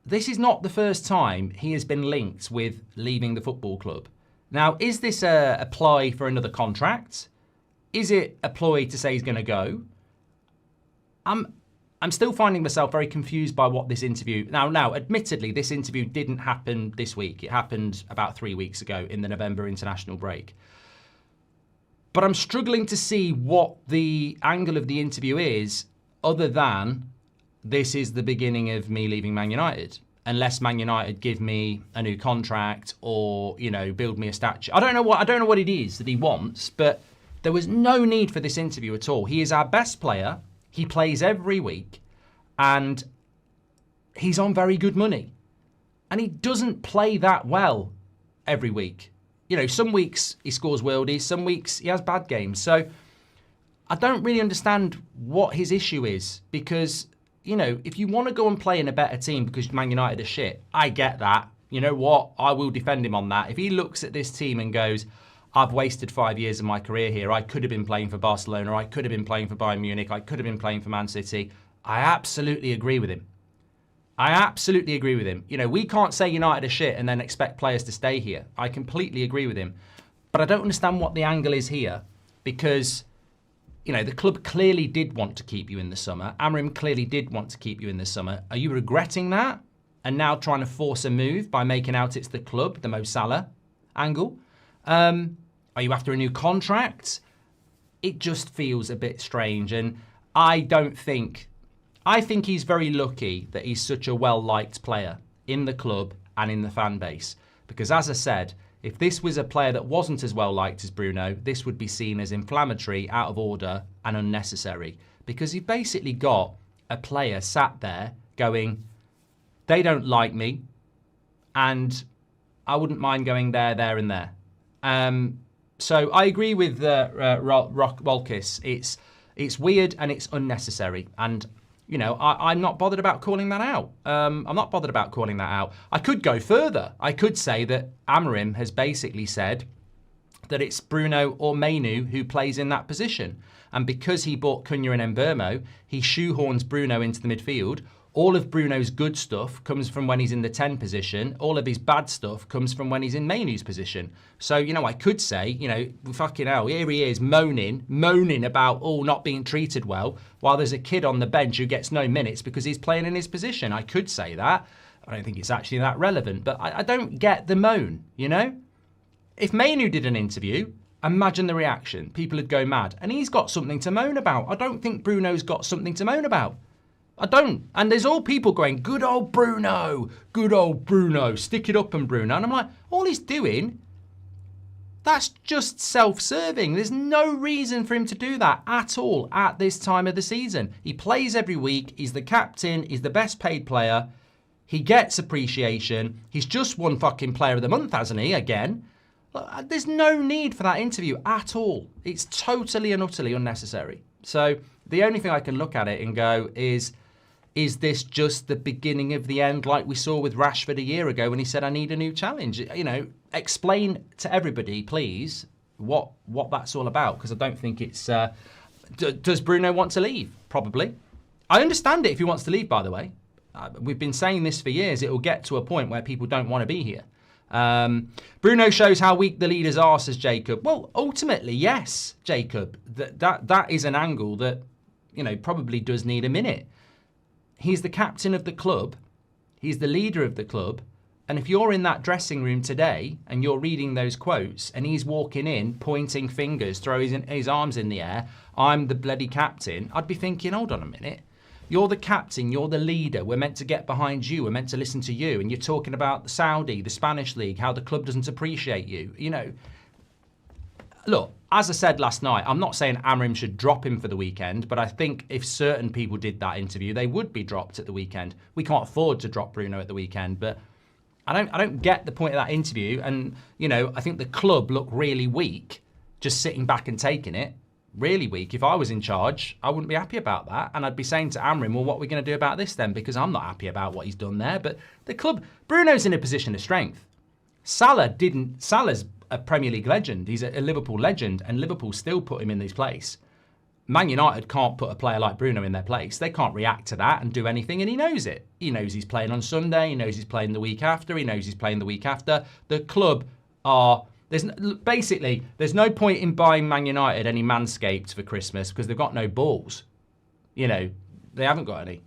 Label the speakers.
Speaker 1: this is not the first time he has been linked with leaving the football club. Now, is this a ploy for another contract? Is it a ploy to say he's going to go? I'm still finding myself very confused by what this interview... Now, admittedly, this interview didn't happen this week. It happened about 3 weeks ago in the November international break. But I'm struggling to see what the angle of the interview is other than this is the beginning of me leaving Man United. Unless Man United give me a new contract or, you know, build me a statue. I don't know what it is that he wants, but there was no need for this interview at all. He is our best player. He plays every week, and he's on very good money. And he doesn't play that well every week. You know, some weeks he scores worldies, some weeks he has bad games. So I don't really understand what his issue is because, you know, if you want to go and play in a better team because Man United are shit, I get that. You know what? I will defend him on that. If he looks at this team and goes, I've wasted 5 years of my career here. I could have been playing for Barcelona. I could have been playing for Bayern Munich. I could have been playing for Man City. I absolutely agree with him. I absolutely agree with him. You know, we can't say United are shit and then expect players to stay here. I completely agree with him. But I don't understand what the angle is here because, you know, the club clearly did want to keep you in the summer. Amorim clearly did want to keep you in the summer. Are you regretting that and now trying to force a move by making out it's the club, the Mo Salah angle? Are you after a new contract? It just feels a bit strange. And I think he's very lucky that he's such a well-liked player in the club and in the fan base. Because as I said, if this was a player that wasn't as well-liked as Bruno, this would be seen as inflammatory, out of order and unnecessary. Because you've basically got a player sat there going, they don't like me and I wouldn't mind going there, there and there. So I agree with Rolkis. It's weird and it's unnecessary. And, you know, I'm not bothered about calling that out. I'm not bothered about calling that out. I could go further. I could say that Amorim has basically said that it's Bruno or Mainu who plays in that position. And because he bought Cunha and Mbeumo, he shoehorns Bruno into the midfield. All of Bruno's good stuff comes from when he's in the 10 position. All of his bad stuff comes from when he's in Mainu's position. So, you know, I could say, you know, fucking hell, here he is moaning about, oh, not being treated well, while there's a kid on the bench who gets no minutes because he's playing in his position. I could say that. I don't think it's actually that relevant, but I don't get the moan, you know? If Mainu did an interview, imagine the reaction. People would go mad. And he's got something to moan about. I don't think Bruno's got something to moan about. I don't. And there's all people going, good old Bruno, stick it up and Bruno. And I'm like, all he's doing, that's just self-serving. There's no reason for him to do that at all at this time of the season. He plays every week. He's the captain. He's the best paid player. He gets appreciation. He's just won fucking player of the month, hasn't he, again? There's no need for that interview at all. It's totally and utterly unnecessary. So the only thing I can look at it and go is this just the beginning of the end like we saw with Rashford a year ago when he said, I need a new challenge? You know, explain to everybody, please, what that's all about, because I don't think it's... does Bruno want to leave? Probably. I understand it if he wants to leave, by the way. We've been saying this for years. It will get to a point where people don't want to be here. Bruno shows how weak the leaders are, says Jacob. Well, ultimately, yes, Jacob. That is an angle that, you know, probably does need a minute. He's the captain of the club. He's the leader of the club. And if you're in that dressing room today and you're reading those quotes and he's walking in, pointing fingers, throwing his arms in the air, I'm the bloody captain, I'd be thinking, hold on a minute. You're the captain, you're the leader, we're meant to get behind you, we're meant to listen to you, and you're talking about the Saudi, the Spanish league, how the club doesn't appreciate you. You know, look, as I said last night, I'm not saying Amorim should drop him for the weekend, but I think if certain people did that interview, they would be dropped at the weekend. We can't afford to drop Bruno at the weekend, but I don't get the point of that interview. And, you know, I think the club looked really weak, just sitting back and taking it. Really weak. If I was in charge, I wouldn't be happy about that. And I'd be saying to Amorim, well, what are we going to do about this then? Because I'm not happy about what he's done there. But the club, Bruno's in a position of strength. Salah's a Premier League legend. He's a Liverpool legend, and Liverpool still put him in his place. Man United can't put a player like Bruno in their place. They can't react to that and do anything, and he knows it. He knows he's playing on Sunday. He knows he's playing the week after. He knows he's playing the week after. The club are... Basically, there's no point in buying Man United any Manscaped for Christmas because they've got no balls. You know, they haven't got any.